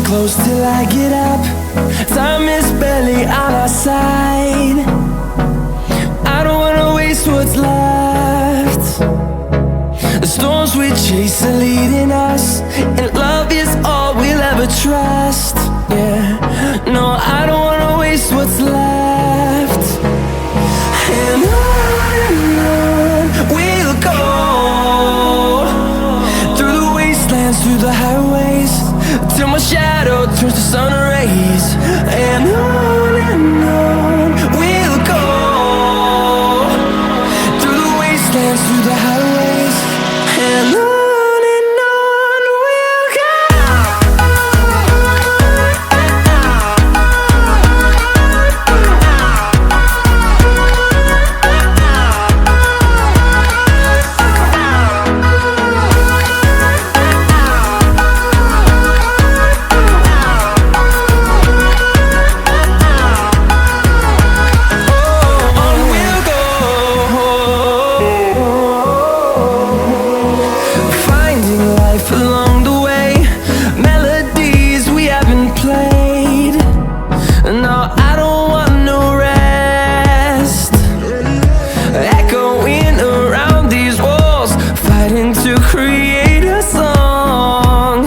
close till I get up. Time is barely on our side. I don't wanna waste what's left. The storms we chase are leading us, and love is all we'll ever trust. Yeah, no, I don't wanna waste what's left. And on we'll go, through the wastelands, through the highways, till my shadow turns to sun rays. And on we'll go, through the wastelands, through the highways, and on we'll go. Along the way, melodies we haven't played. No, I don't want no rest. Echoing around these walls, fighting to create a song.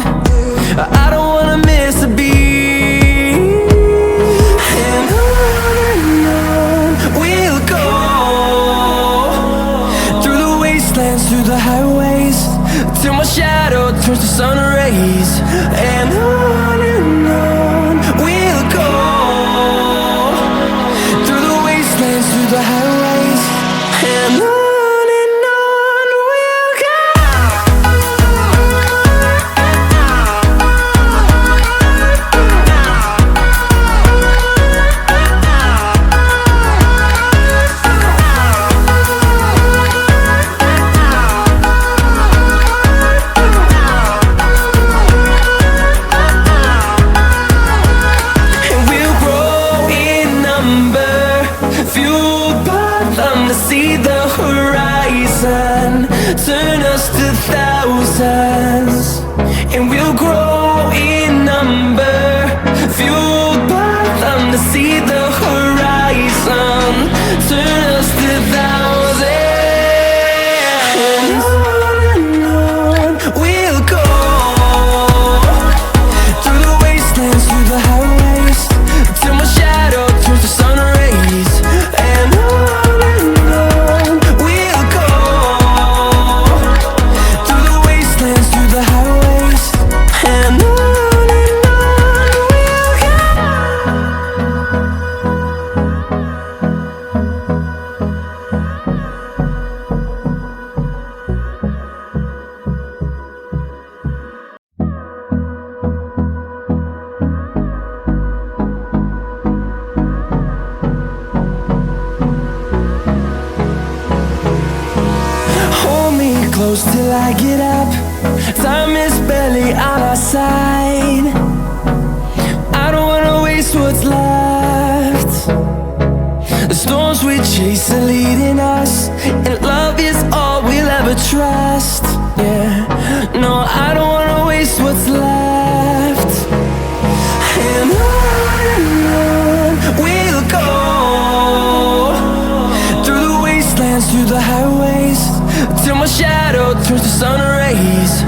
I don't wanna miss a beat. And on we'll go, through the wastelands, through the highways, till my shadow turns to sun rays. And on we'll go, through the wastelands, through the highways, and on we'll go. Fueled by them to see the horizon, turn us to thousands, and we'll grow in number. Fueled by them to see the horizon, turn us to thousands, and on we'll go, through the wastelands, through the highways, till my shadow turns to sun rays. And on we'll go, through the wastelands, through the highways, and on we'll go. Hold me close till I get up. Time is barely on our side. I don't wanna waste what's left. The storms we chase are leading us, and love is all we'll ever trust. Yeah, no, I don't wanna waste what's left. And on we'll go, through the wastelands, through the highways, till my shadow turns to sun rays.